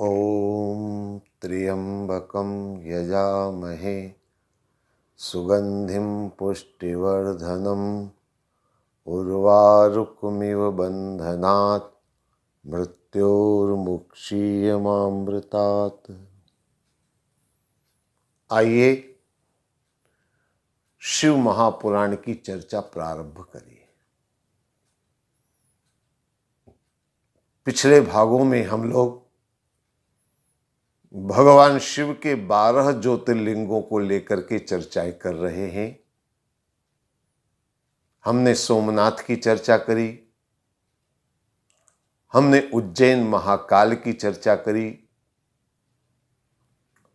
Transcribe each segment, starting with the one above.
ॐ त्र्यम्बकं यजामहे सुगन्धिं पुष्टिवर्धनम् उर्वारुकमिव बन्धनात् मृत्योर्मुक्षीयमामृतात्। आइए शिव महापुराण की चर्चा प्रारंभ करिए। पिछले भागों में हम लोग भगवान शिव के 12 ज्योतिर्लिंगों को लेकर के चर्चाएं कर रहे हैं। हमने सोमनाथ की चर्चा करी, हमने उज्जैन महाकाल की चर्चा करी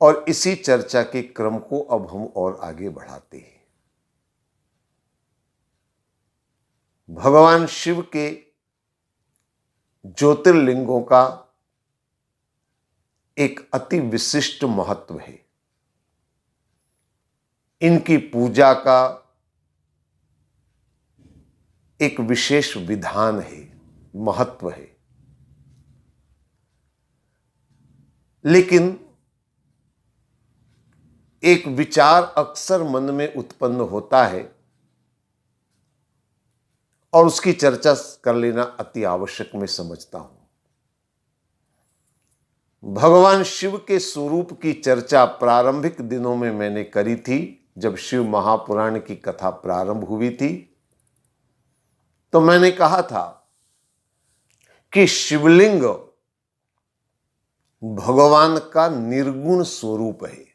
और इसी चर्चा के क्रम को अब हम और आगे बढ़ाते हैं। भगवान शिव के ज्योतिर्लिंगों का एक अति विशिष्ट महत्व है। इनकी पूजा का एक विशेष विधान है, महत्व है। लेकिन एक विचार अक्सर मन में उत्पन्न होता है और उसकी चर्चा कर लेना अति आवश्यक मैं समझता हूं। भगवान शिव के स्वरूप की चर्चा प्रारंभिक दिनों में मैंने करी थी। जब शिव महापुराण की कथा प्रारंभ हुई थी तो मैंने कहा था कि शिवलिंग भगवान का निर्गुण स्वरूप है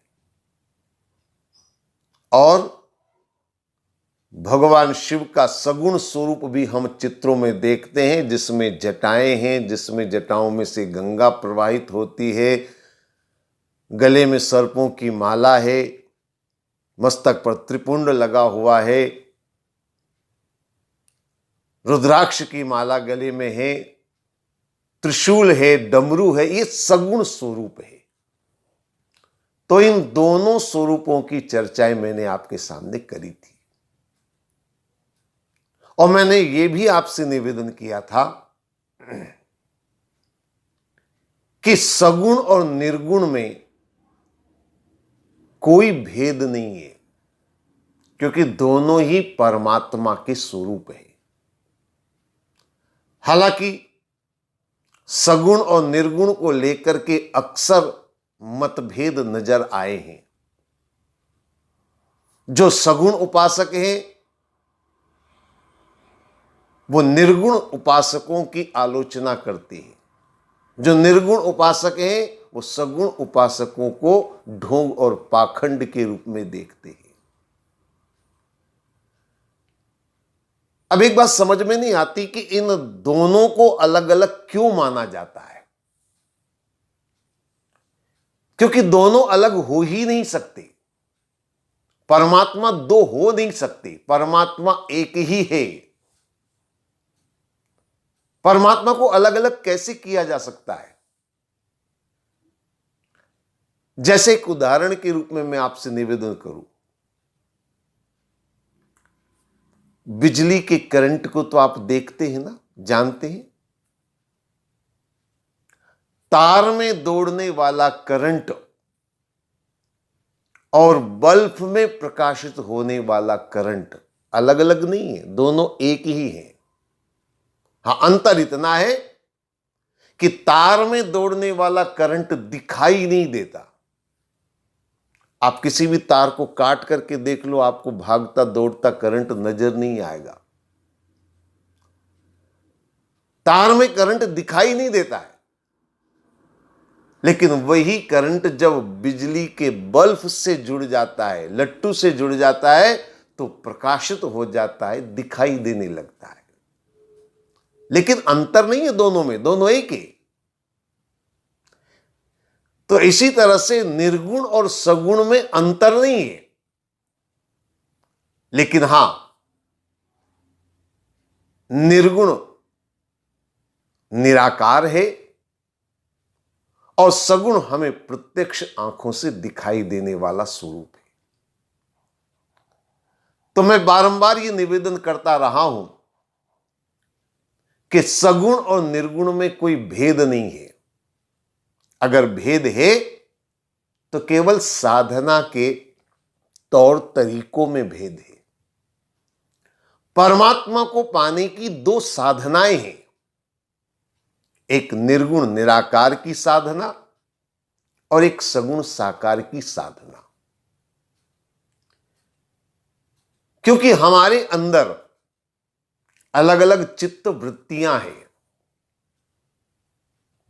और भगवान शिव का सगुण स्वरूप भी हम चित्रों में देखते हैं, जिसमें जटाएं हैं, जिसमें जटाओं में से गंगा प्रवाहित होती है, गले में सर्पों की माला है, मस्तक पर त्रिपुंड लगा हुआ है, रुद्राक्ष की माला गले में है, त्रिशूल है, डमरू है। ये सगुण स्वरूप है। तो इन दोनों स्वरूपों की चर्चाएं मैंने आपके सामने करी थी और मैंने ये भी आपसे निवेदन किया था कि सगुण और निर्गुण में कोई भेद नहीं है, क्योंकि दोनों ही परमात्मा के स्वरूप है। हालांकि सगुण और निर्गुण को लेकर के अक्सर मतभेद नजर आए हैं। जो सगुण उपासक हैं वो निर्गुण उपासकों की आलोचना करते हैं, जो निर्गुण उपासक हैं वो सगुण उपासकों को ढोंग और पाखंड के रूप में देखते हैं। अब एक बात समझ में नहीं आती कि इन दोनों को अलग अलग क्यों माना जाता है, क्योंकि दोनों अलग हो ही नहीं सकते। परमात्मा दो हो नहीं सकते, परमात्मा एक ही है। परमात्मा को अलग अलग कैसे किया जा सकता है? जैसे एक उदाहरण के रूप में मैं आपसे निवेदन करूं, बिजली के करंट को तो आप देखते हैं ना, जानते हैं। तार में दौड़ने वाला करंट और बल्ब में प्रकाशित होने वाला करंट अलग अलग नहीं है, दोनों एक ही है। हां, अंतर इतना है कि तार में दौड़ने वाला करंट दिखाई नहीं देता। आप किसी भी तार को काट करके देख लो, आपको भागता दौड़ता करंट नजर नहीं आएगा। तार में करंट दिखाई नहीं देता है, लेकिन वही करंट जब बिजली के बल्ब से जुड़ जाता है, लट्टू से जुड़ जाता है, तो प्रकाशित हो जाता है, दिखाई देने लगता है। लेकिन अंतर नहीं है दोनों में, दोनों एक ही। तो इसी तरह से निर्गुण और सगुण में अंतर नहीं है, लेकिन हां, निर्गुण निराकार है और सगुण हमें प्रत्यक्ष आंखों से दिखाई देने वाला स्वरूप है। तो मैं बारंबार यह निवेदन करता रहा हूं कि सगुण और निर्गुण में कोई भेद नहीं है। अगर भेद है तो केवल साधना के तौर तरीकों में भेद है। परमात्मा को पाने की दो साधनाएं हैं, एक निर्गुण निराकार की साधना और एक सगुण साकार की साधना। क्योंकि हमारे अंदर अलग अलग चित्त वृत्तियां हैं।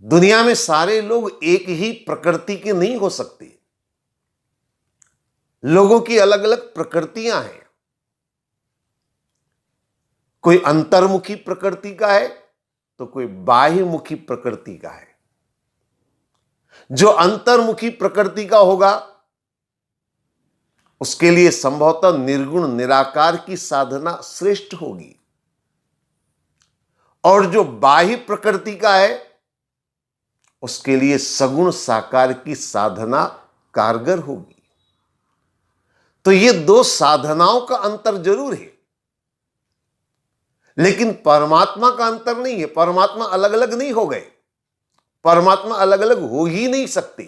दुनिया में सारे लोग एक ही प्रकृति के नहीं हो सकते, लोगों की अलग अलग प्रकृतियां हैं। कोई अंतर्मुखी प्रकृति का है तो कोई बाह्यमुखी प्रकृति का है। जो अंतर्मुखी प्रकृति का होगा उसके लिए संभवतः निर्गुण निराकार की साधना श्रेष्ठ होगी, और जो बाह्य प्रकृति का है उसके लिए सगुण साकार की साधना कारगर होगी। तो ये दो साधनाओं का अंतर जरूर है, लेकिन परमात्मा का अंतर नहीं है। परमात्मा अलग अलग नहीं हो गए, परमात्मा अलग अलग हो ही नहीं सकते।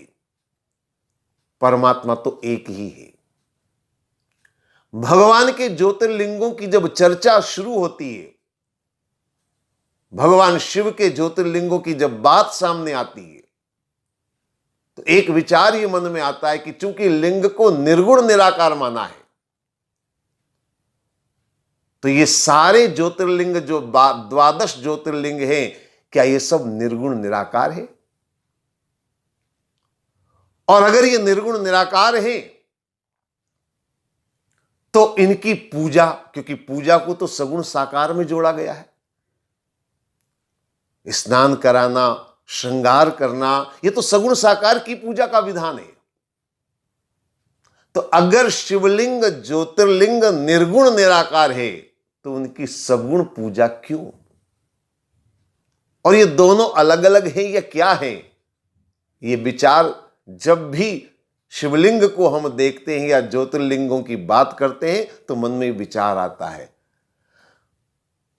परमात्मा तो एक ही है। भगवान के ज्योतिर्लिंगों की जब चर्चा शुरू होती है, भगवान शिव के ज्योतिर्लिंगों की जब बात सामने आती है, तो एक विचार ये मन में आता है कि चूंकि लिंग को निर्गुण निराकार माना है, तो ये सारे ज्योतिर्लिंग जो 12 ज्योतिर्लिंग हैं, क्या ये सब निर्गुण निराकार है? और अगर ये निर्गुण निराकार है तो इनकी पूजा, क्योंकि पूजा को तो सगुण साकार में जोड़ा गया है, स्नान कराना, श्रृंगार करना, ये तो सगुण साकार की पूजा का विधान है। तो अगर शिवलिंग ज्योतिर्लिंग निर्गुण निराकार है तो उनकी सगुण पूजा क्यों? और ये दोनों अलग अलग हैं या क्या है? ये विचार जब भी शिवलिंग को हम देखते हैं या ज्योतिर्लिंगों की बात करते हैं तो मन में विचार आता है।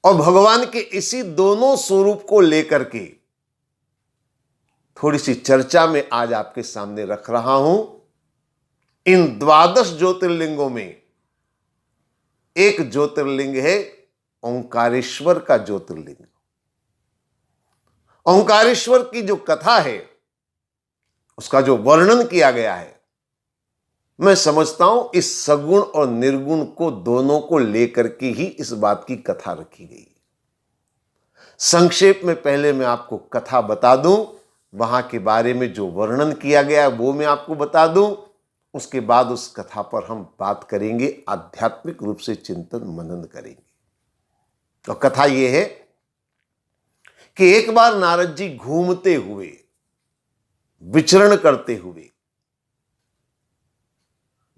और भगवान के इसी दोनों स्वरूप को लेकर के थोड़ी सी चर्चा में आज आपके सामने रख रहा हूं। इन 12 ज्योतिर्लिंगों में एक ज्योतिर्लिंग है ओंकारेश्वर का ज्योतिर्लिंग। ओंकारेश्वर की जो कथा है, उसका जो वर्णन किया गया है, मैं समझता हूं इस सगुण और निर्गुण को दोनों को लेकर के ही इस बात की कथा रखी गई। संक्षेप में पहले मैं आपको कथा बता दूं, वहां के बारे में जो वर्णन किया गया है वो मैं आपको बता दूं। उसके बाद उस कथा पर हम बात करेंगे, आध्यात्मिक रूप से चिंतन मनन करेंगे। तो कथा यह है कि एक बार नारद जी घूमते हुए, विचरण करते हुए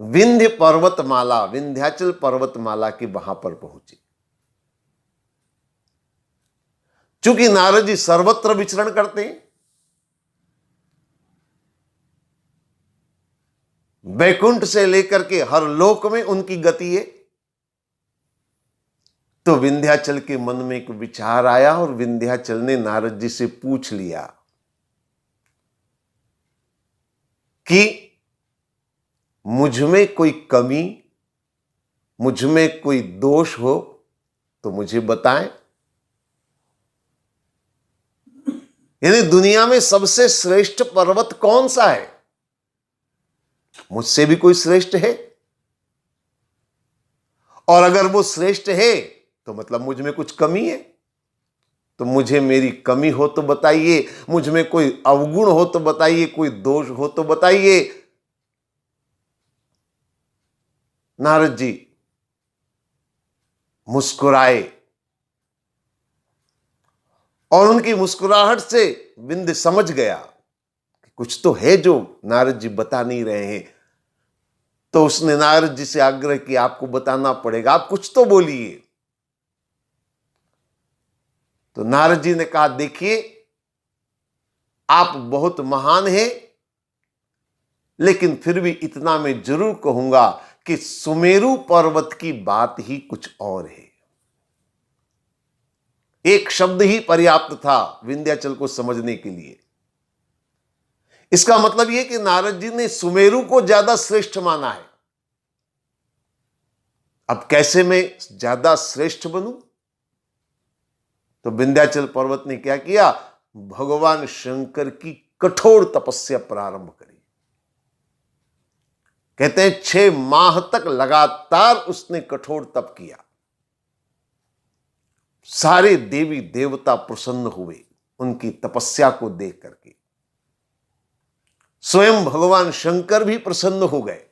विंध्य पर्वतमाला, विंध्याचल पर्वतमाला के वहां पर पहुंचे। चूंकि नारद जी सर्वत्र विचरण करते हैं, वैकुंठ से लेकर के हर लोक में उनकी गति है, तो विंध्याचल के मन में एक विचार आया और विंध्याचल ने नारद जी से पूछ लिया कि मुझ में कोई कमी, मुझ में कोई दोष हो तो मुझे बताएं। यानी दुनिया में सबसे श्रेष्ठ पर्वत कौन सा है? मुझसे भी कोई श्रेष्ठ है, और अगर वो श्रेष्ठ है तो मतलब मुझ में कुछ कमी है। तो मुझे मेरी कमी हो तो बताइए, मुझ में कोई अवगुण हो तो बताइए, कोई दोष हो तो बताइए। नारद जी मुस्कुराए और उनकी मुस्कुराहट से विंध्य समझ गया कि कुछ तो है जो नारद जी बता नहीं रहे हैं। तो उसने नारद जी से आग्रह किया, आपको बताना पड़ेगा, आप कुछ तो बोलिए। तो नारद जी ने कहा, देखिए आप बहुत महान हैं, लेकिन फिर भी इतना मैं जरूर कहूंगा कि सुमेरु पर्वत की बात ही कुछ और है। एक शब्द ही पर्याप्त था विंध्याचल को समझने के लिए। इसका मतलब यह कि नारद जी ने सुमेरु को ज्यादा श्रेष्ठ माना है। अब कैसे मैं ज्यादा श्रेष्ठ बनूं? तो विंध्याचल पर्वत ने क्या किया? भगवान शंकर की कठोर तपस्या प्रारंभ करी। कहते हैं 6 माह तक लगातार उसने कठोर तप किया। सारे देवी देवता प्रसन्न हुए उनकी तपस्या को देख करके। स्वयं भगवान शंकर भी प्रसन्न हो गए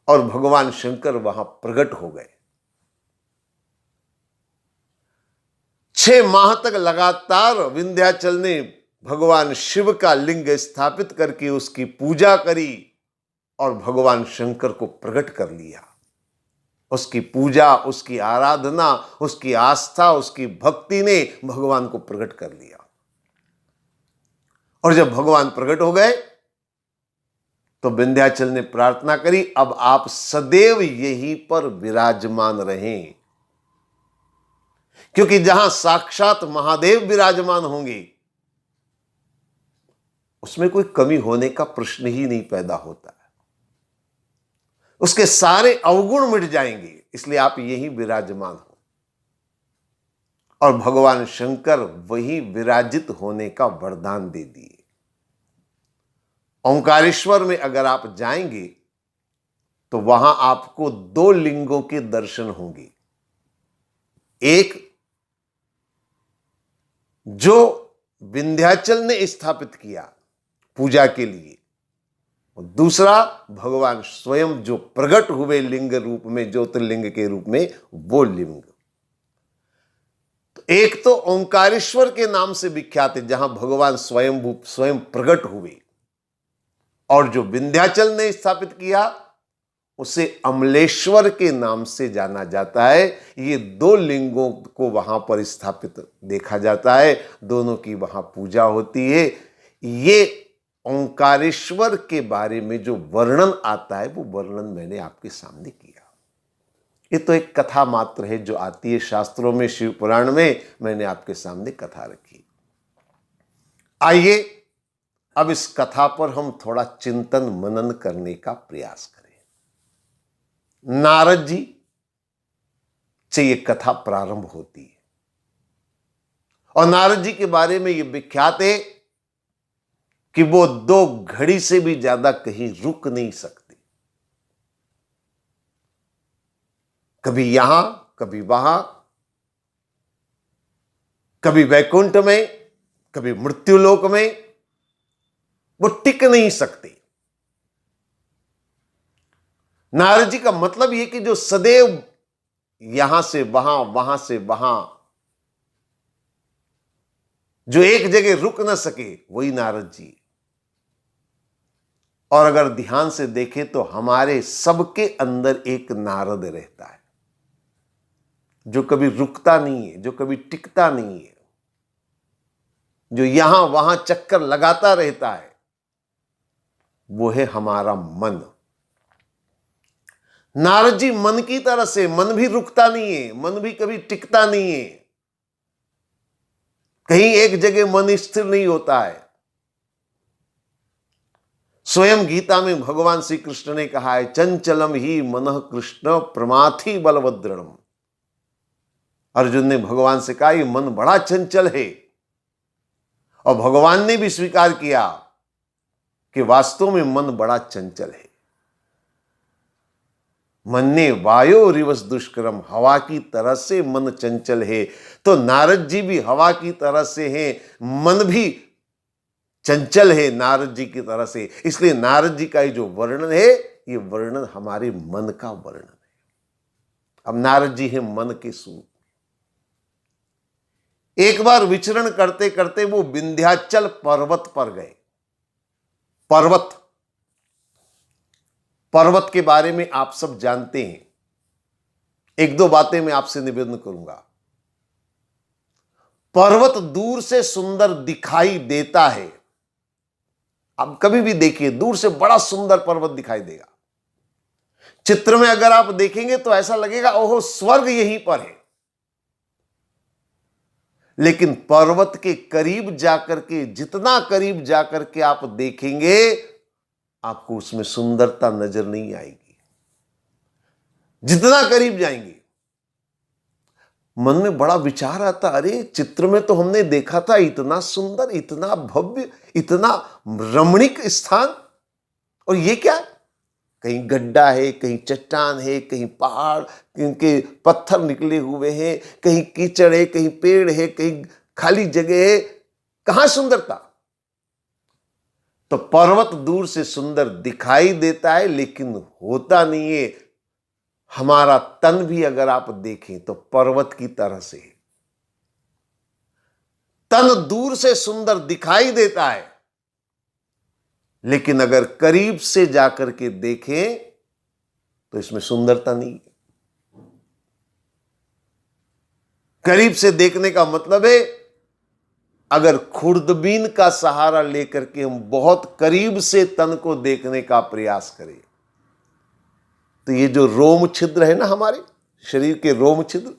और भगवान शंकर वहां प्रकट हो गए। 6 माह तक लगातार विंध्याचल ने भगवान शिव का लिंग स्थापित करके उसकी पूजा करी और भगवान शंकर को प्रकट कर लिया। उसकी पूजा, उसकी आराधना, उसकी आस्था, उसकी भक्ति ने भगवान को प्रकट कर लिया। और जब भगवान प्रकट हो गए तो विंध्याचल ने प्रार्थना करी, अब आप सदैव यहीं पर विराजमान रहें, क्योंकि जहां साक्षात महादेव विराजमान होंगे उसमें कोई कमी होने का प्रश्न ही नहीं पैदा होता है। उसके सारे अवगुण मिट जाएंगे, इसलिए आप यहीं विराजमान हो। और भगवान शंकर वही विराजित होने का वरदान दे दिए। ओंकारेश्वर में अगर आप जाएंगे तो वहां आपको 2 लिंगों के दर्शन होंगे। एक जो विंध्याचल ने स्थापित किया पूजा के लिए, और दूसरा भगवान स्वयं जो प्रकट हुए लिंग रूप में, ज्योतिर्लिंग के रूप में, वो लिंग। तो एक तो ओंकारेश्वर के नाम से विख्यात है, जहां भगवान स्वयं प्रकट हुए, और जो विंध्याचल ने स्थापित किया उसे अमलेश्वर के नाम से जाना जाता है। ये 2 लिंगों को वहां पर स्थापित देखा जाता है, दोनों की वहां पूजा होती है। ये ओंकारेश्वर के बारे में जो वर्णन आता है वो वर्णन मैंने आपके सामने किया। ये तो एक कथा मात्र है जो आती है शास्त्रों में, शिव पुराण में मैंने आपके सामने कथा रखी। आइए अब इस कथा पर हम थोड़ा चिंतन मनन करने का प्रयास करें। नारद जी से ये कथा प्रारंभ होती है और नारद जी के बारे में ये विख्यात है कि वो 2 घड़ी से भी ज्यादा कहीं रुक नहीं सकते। कभी यहां, कभी वहां, कभी वैकुंठ में, कभी मृत्युलोक में, वो टिक नहीं सकते। नारद जी का मतलब यह कि जो सदैव यहां से वहां, वहां से वहां, जो एक जगह रुक न सके, वही नारद जी। और अगर ध्यान से देखें तो हमारे सबके अंदर एक नारद रहता है जो कभी रुकता नहीं है, जो कभी टिकता नहीं है, जो यहां वहां चक्कर लगाता रहता है। वो है हमारा मन। नारद जी मन की तरह से, मन भी रुकता नहीं है, मन भी कभी टिकता नहीं है, कहीं एक जगह मन स्थिर नहीं होता है। स्वयं गीता में भगवान श्री कृष्ण ने कहा है, चंचलम ही मनः कृष्ण प्रमाथि बलवद्रणम। अर्जुन ने भगवान से कहा, ये मन बड़ा चंचल है, और भगवान ने भी स्वीकार किया कि वास्तव में मन बड़ा चंचल है। मन ने वायो रिवस दुष्करम, हवा की तरह से मन चंचल है। तो नारद जी भी हवा की तरह से हैं, मन भी चंचल है नारद जी की तरह से। इसलिए नारद जी का ये जो वर्णन है, ये वर्णन हमारे मन का वर्णन है। अब नारद जी हैं मन के सूत। एक बार विचरण करते करते वो विंध्याचल पर्वत पर गए। पर्वत के बारे में आप सब जानते हैं। 1-2 बातें मैं आपसे निवेदन करूंगा। पर्वत दूर से सुंदर दिखाई देता है। आप कभी भी देखिए, दूर से बड़ा सुंदर पर्वत दिखाई देगा। चित्र में अगर आप देखेंगे तो ऐसा लगेगा ओहो स्वर्ग यहीं पर है। लेकिन पर्वत के करीब जाकर के, जितना करीब जाकर के आप देखेंगे, आपको उसमें सुंदरता नजर नहीं आएगी। जितना करीब जाएंगे, मन में बड़ा विचार आता, अरे चित्र में तो हमने देखा था इतना सुंदर, इतना भव्य, इतना रमणीक स्थान, और ये क्या है? कहीं गड्ढा है, कहीं चट्टान है, कहीं पहाड़ के पत्थर निकले हुए हैं, कहीं कीचड़ है, कहीं पेड़ है, कहीं खाली जगह है। कहां सुंदरता? तो पर्वत दूर से सुंदर दिखाई देता है, लेकिन होता नहीं है। हमारा तन भी अगर आप देखें तो पर्वत की तरह से है। तन दूर से सुंदर दिखाई देता है, लेकिन अगर करीब से जाकर के देखें तो इसमें सुंदरता नहीं है। करीब से देखने का मतलब है, अगर खुर्दबीन का सहारा लेकर के हम बहुत करीब से तन को देखने का प्रयास करें, तो ये जो रोम छिद्र है ना, हमारे शरीर के रोम छिद्र,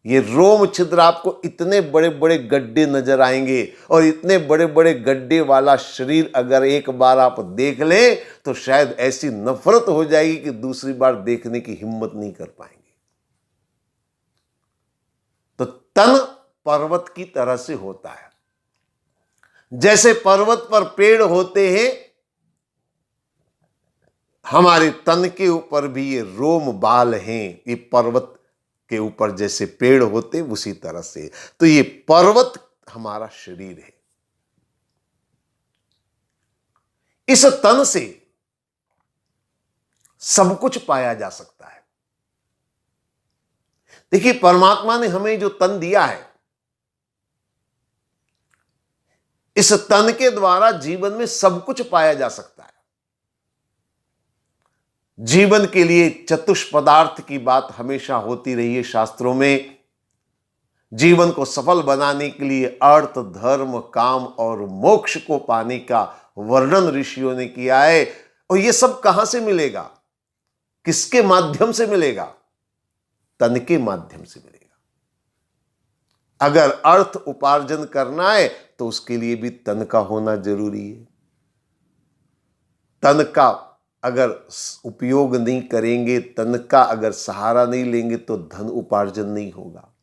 ये रोम छिद्र आपको इतने बड़े बड़े गड्ढे नजर आएंगे, और इतने बड़े बड़े गड्ढे वाला शरीर अगर एक बार आप देख लें तो शायद ऐसी नफरत हो जाएगी कि दूसरी बार देखने की हिम्मत नहीं कर पाएंगे। तो तन पर्वत की तरह से होता है। जैसे पर्वत पर पेड़ होते हैं, हमारे तन के ऊपर भी ये रोम बाल हैं, ये पर्वत के ऊपर जैसे पेड़ होते उसी तरह से। तो ये पर्वत हमारा शरीर है। इस तन से सब कुछ पाया जा सकता है। देखिए, परमात्मा ने हमें जो तन दिया है, इस तन के द्वारा जीवन में सब कुछ पाया जा सकता है। जीवन के लिए चतुष्पदार्थ की बात हमेशा होती रही है शास्त्रों में। जीवन को सफल बनाने के लिए अर्थ, धर्म, काम और मोक्ष को पाने का वर्णन ऋषियों ने किया है। और यह सब कहां से मिलेगा? किसके माध्यम से मिलेगा? तन के माध्यम से मिलेगा। अगर अर्थ उपार्जन करना है तो उसके लिए भी तन का होना जरूरी है। तन का अगर उपयोग नहीं करेंगे, तन का अगर सहारा नहीं लेंगे तो धन उपार्जन नहीं होगा।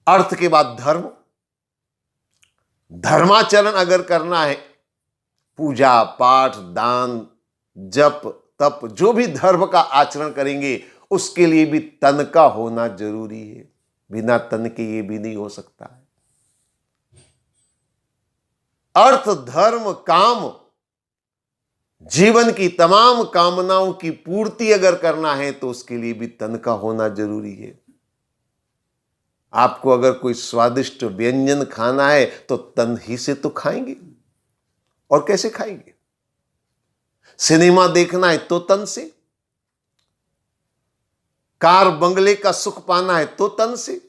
अर्थ के बाद धर्म, धर्माचरण अगर करना है, पूजा पाठ, दान, जप, तप, जो भी धर्म का आचरण करेंगे उसके लिए भी तन का होना जरूरी है। बिना तन के ये भी नहीं हो सकता है। अर्थ, धर्म, काम, जीवन की तमाम कामनाओं की पूर्ति अगर करना है तो उसके लिए भी तन का होना जरूरी है। आपको अगर कोई स्वादिष्ट व्यंजन खाना है तो तन ही से तो खाएंगे, और कैसे खाएंगे? सिनेमा देखना है तो तन से, कार बंगले का सुख पाना है तो तन से।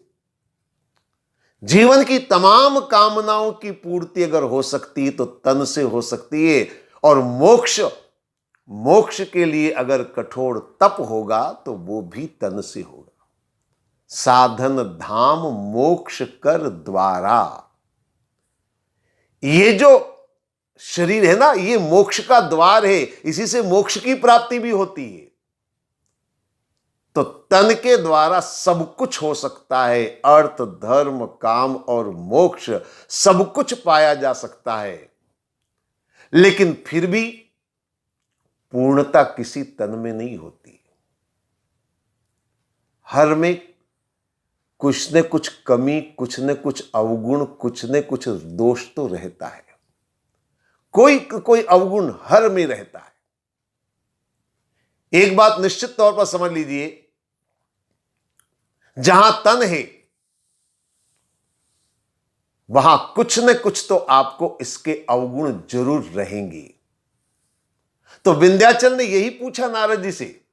जीवन की तमाम कामनाओं की पूर्ति अगर हो सकती है तो तन से हो सकती है। और मोक्ष के लिए अगर कठोर तप होगा तो वो भी तन से होगा। साधन धाम मोक्ष कर द्वारा, ये जो शरीर है ना, ये मोक्ष का द्वार है। इसी से मोक्ष की प्राप्ति भी होती है। तो तन के द्वारा सब कुछ हो सकता है। अर्थ, धर्म, काम और मोक्ष सब कुछ पाया जा सकता है। लेकिन फिर भी पूर्णता किसी तन में नहीं होती। हर में कुछ न कुछ कमी, कुछ न कुछ अवगुण, कुछ न कुछ दोष तो रहता है। कोई अवगुण हर में रहता है। एक बात निश्चित तौर पर समझ लीजिए, जहां तन है वहां कुछ न कुछ तो आपको इसके अवगुण जरूर रहेंगे। तो विंध्याचल ने यही पूछा नारद जी से,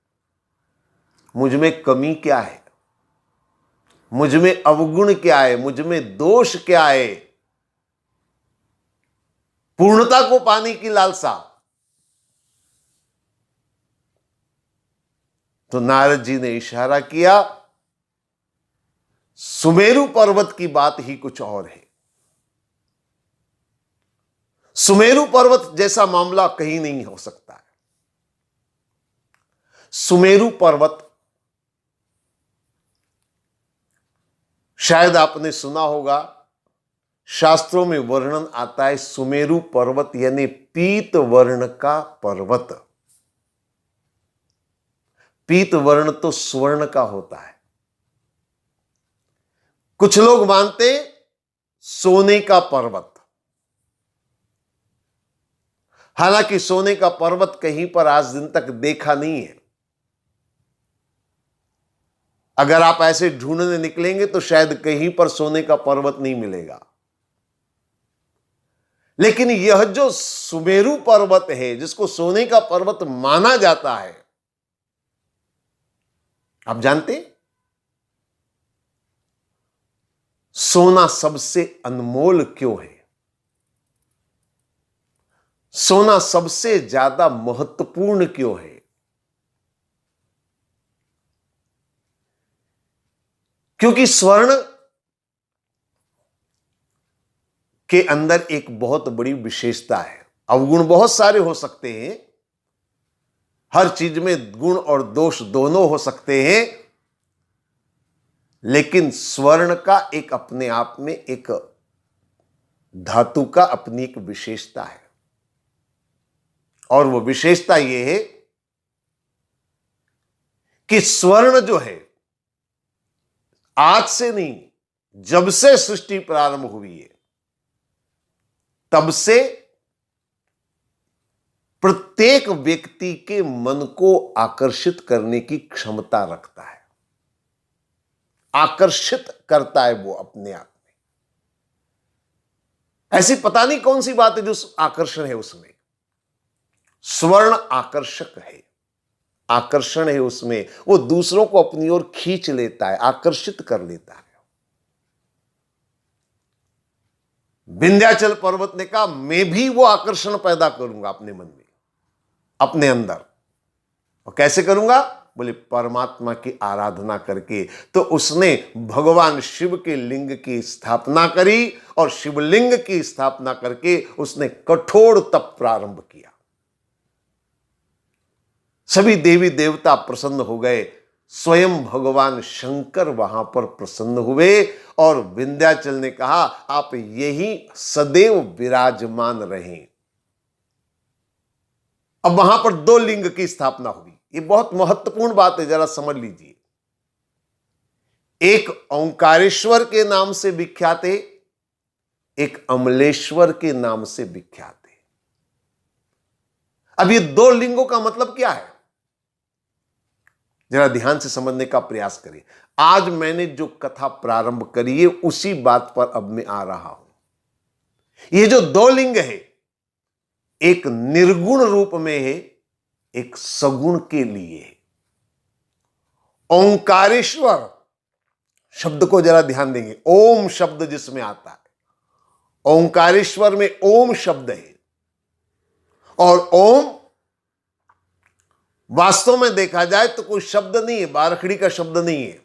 मुझ में कमी क्या है, मुझ में अवगुण क्या है, मुझ में दोष क्या है? पूर्णता को पाने की लालसा। तो नारद जी ने इशारा किया, सुमेरु पर्वत की बात ही कुछ और है। सुमेरु पर्वत जैसा मामला कहीं नहीं हो सकता है। सुमेरु पर्वत, शायद आपने सुना होगा, शास्त्रों में वर्णन आता है सुमेरु पर्वत यानी पीत वर्ण का पर्वत। पीत वर्ण तो स्वर्ण का होता है। कुछ लोग मानते सोने का पर्वत। हालांकि सोने का पर्वत कहीं पर आज दिन तक देखा नहीं है। अगर आप ऐसे ढूंढने निकलेंगे तो शायद कहीं पर सोने का पर्वत नहीं मिलेगा। लेकिन यह जो सुमेरु पर्वत है, जिसको सोने का पर्वत माना जाता है, आप जानते सोना सबसे अनमोल क्यों है? सोना सबसे ज्यादा महत्वपूर्ण क्यों है? क्योंकि स्वर्ण के अंदर एक बहुत बड़ी विशेषता है। अवगुण बहुत सारे हो सकते हैं, हर चीज में गुण और दोष दोनों हो सकते हैं, लेकिन स्वर्ण का एक अपने आप में एक धातु का अपनी एक विशेषता है। और वो विशेषता ये है कि स्वर्ण जो है आज से नहीं, जब से सृष्टि प्रारंभ हुई है तब से प्रत्येक व्यक्ति के मन को आकर्षित करने की क्षमता रखता है। आकर्षित करता है वो अपने आप में। ऐसी पता नहीं कौन सी बात है जो आकर्षण है उसमें। स्वर्ण आकर्षक है, आकर्षण है उसमें। वो दूसरों को अपनी ओर खींच लेता है, आकर्षित कर लेता है। विंध्याचल पर्वत ने कहा मैं भी वो आकर्षण पैदा करूंगा अपने मन में, अपने अंदर। और कैसे करूंगा? बोले परमात्मा की आराधना करके। तो उसने भगवान शिव के लिंग की स्थापना करी और शिवलिंग की स्थापना करके उसने कठोर तप प्रारंभ किया। सभी देवी देवता प्रसन्न हो गए, स्वयं भगवान शंकर वहां पर प्रसन्न हुए और विंध्याचल ने कहा आप यही सदैव विराजमान रहें। अब वहां पर 2 लिंग की स्थापना हुई। ये बहुत महत्वपूर्ण बात है, जरा समझ लीजिए। एक ओंकारेश्वर के नाम से विख्यात है, एक अमलेश्वर के नाम से विख्यात है। अब ये 2 लिंगों का मतलब क्या है, जरा ध्यान से समझने का प्रयास करें। आज मैंने जो कथा प्रारंभ करी है उसी बात पर अब मैं आ रहा हूं। ये जो 2 लिंग है, एक निर्गुण रूप में है, एक सगुण के लिए है। ओंकारेश्वर शब्द को जरा ध्यान देंगे, ओम शब्द जिसमें आता है, ओंकारेश्वर में ओम शब्द है। और ओम वास्तव में देखा जाए तो कोई शब्द नहीं है, बारखड़ी का शब्द नहीं है,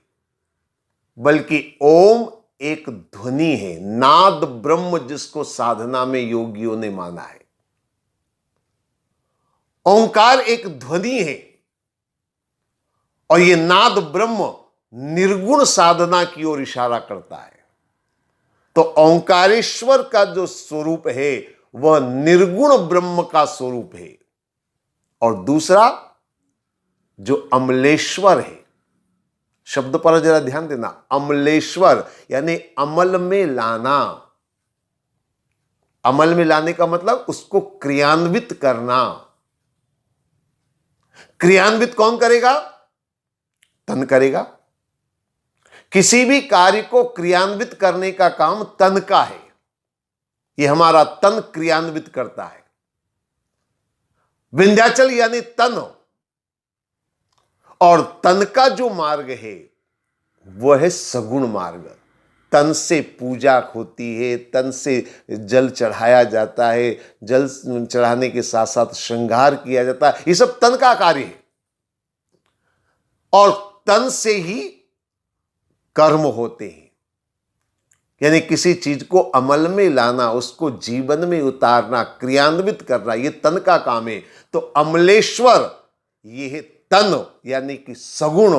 बल्कि ओम एक ध्वनि है, नाद ब्रह्म, जिसको साधना में योगियों ने माना है। ओंकार एक ध्वनि है और यह नाद ब्रह्म निर्गुण साधना की ओर इशारा करता है। तो ओंकारेश्वर का जो स्वरूप है वह निर्गुण ब्रह्म का स्वरूप है। और दूसरा जो अमलेश्वर है, शब्द पर जरा ध्यान देना, अमलेश्वर यानी अमल में लाना। अमल में लाने का मतलब उसको क्रियान्वित करना। क्रियान्वित कौन करेगा? तन करेगा। किसी भी कार्य को क्रियान्वित करने का काम तन का है। यह हमारा तन क्रियान्वित करता है। विंध्याचल यानी तन, और तन का जो मार्ग है वह है सगुण मार्ग। तन से पूजा होती है, तन से जल चढ़ाया जाता है, जल चढ़ाने के साथ साथ श्रृंगार किया जाता है। ये सब तन का कार्य है। और तन से ही कर्म होते हैं। यानी किसी चीज को अमल में लाना, उसको जीवन में उतारना, क्रियान्वित करना, ये तन का काम है। तो अमलेश्वर ये है तन, यानी कि सगुण।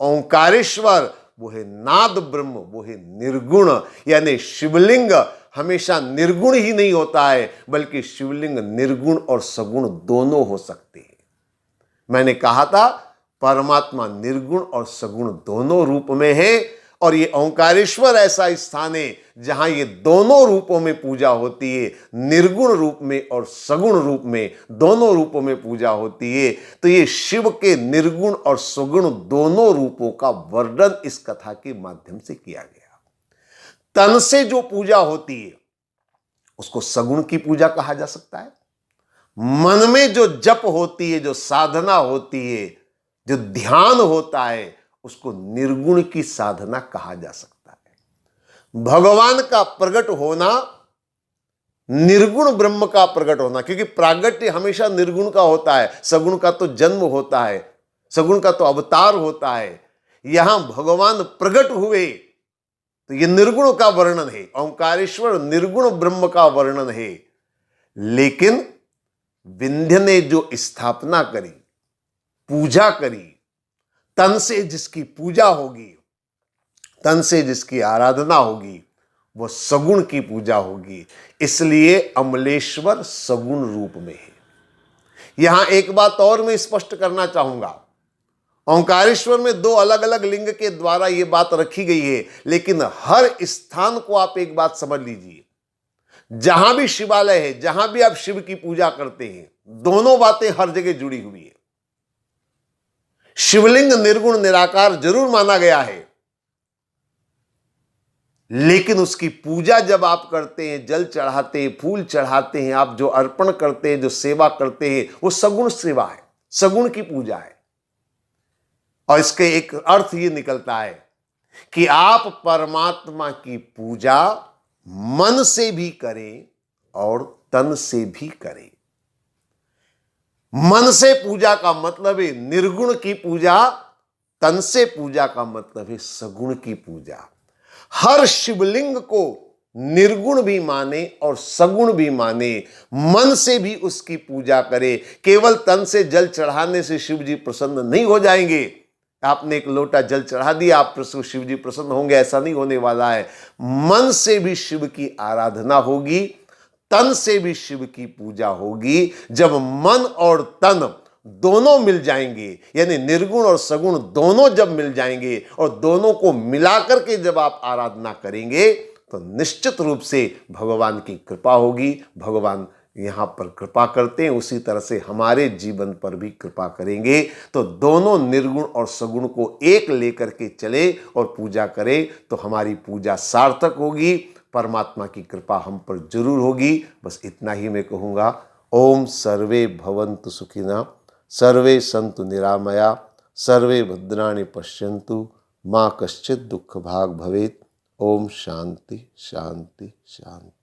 ओंकारेश्वर वो है नाद ब्रह्म, वो है निर्गुण। यानी शिवलिंग हमेशा निर्गुण ही नहीं होता है, बल्कि शिवलिंग निर्गुण और सगुण दोनों हो सकते हैं। मैंने कहा था परमात्मा निर्गुण और सगुण दोनों रूप में है, और ये ओंकारेश्वर ऐसा स्थान है जहां ये दोनों रूपों में पूजा होती है, निर्गुण रूप में और सगुण रूप में, दोनों रूपों में पूजा होती है। तो ये शिव के निर्गुण और सगुण दोनों रूपों का वर्णन इस कथा के माध्यम से किया गया। तन से जो पूजा होती है उसको सगुण की पूजा कहा जा सकता है। मन में जो जप होती है, जो साधना होती है, जो ध्यान होता है, उसको निर्गुण की साधना कहा जा सकता है। भगवान का प्रकट होना, निर्गुण ब्रह्म का प्रकट होना, क्योंकि प्रागट्य हमेशा निर्गुण का होता है, सगुण का तो जन्म होता है, सगुण का तो अवतार होता है। यहां भगवान प्रकट हुए तो यह निर्गुण का वर्णन है, ओंकारेश्वर निर्गुण ब्रह्म का वर्णन है। लेकिन विंध्य ने जो स्थापना करी, पूजा करी, तन से जिसकी पूजा होगी, तन से जिसकी आराधना होगी, वह सगुण की पूजा होगी। इसलिए अमलेश्वर सगुण रूप में है। यहां एक बात और मैं स्पष्ट करना चाहूंगा, ओंकारेश्वर में दो अलग अलग लिंग के द्वारा यह बात रखी गई है, लेकिन हर स्थान को आप एक बात समझ लीजिए, जहां भी शिवालय है, जहां भी आप शिव की पूजा करते हैं, दोनों बातें हर जगह जुड़ी हुई है। शिवलिंग निर्गुण निराकार जरूर माना गया है, लेकिन उसकी पूजा जब आप करते हैं, जल चढ़ाते हैं, फूल चढ़ाते हैं, आप जो अर्पण करते हैं, जो सेवा करते हैं, वो सगुण सेवा है, सगुण की पूजा है। और इसके एक अर्थ ये निकलता है कि आप परमात्मा की पूजा मन से भी करें और तन से भी करें। मन से पूजा का मतलब है निर्गुण की पूजा, तन से पूजा का मतलब है सगुण की पूजा। हर शिवलिंग को निर्गुण भी माने और सगुण भी माने, मन से भी उसकी पूजा करे। केवल तन से जल चढ़ाने से शिव जी प्रसन्न नहीं हो जाएंगे। आपने एक लोटा जल चढ़ा दिया, आप शिव जी प्रसन्न होंगे, ऐसा नहीं होने वाला है। मन से भी शिव की आराधना होगी, तन से भी शिव की पूजा होगी। जब मन और तन दोनों मिल जाएंगे, यानी निर्गुण और सगुण दोनों जब मिल जाएंगे और दोनों को मिलाकर के जब आप आराधना करेंगे, तो निश्चित रूप से भगवान की कृपा होगी। भगवान यहाँ पर कृपा करते हैं, उसी तरह से हमारे जीवन पर भी कृपा करेंगे। तो दोनों निर्गुण और सगुण को एक लेकर के चले और पूजा करें, तो हमारी पूजा सार्थक होगी, परमात्मा की कृपा हम पर जरूर होगी। बस इतना ही मैं कहूँगा। ओम सर्वे भवन्तु सुखिनः, सर्वे सन्तु निरामया, सर्वे भद्राणि पश्यन्तु, माँ कश्चित् दुःख भाग् भवेत्। ओम शांति शांति शांति।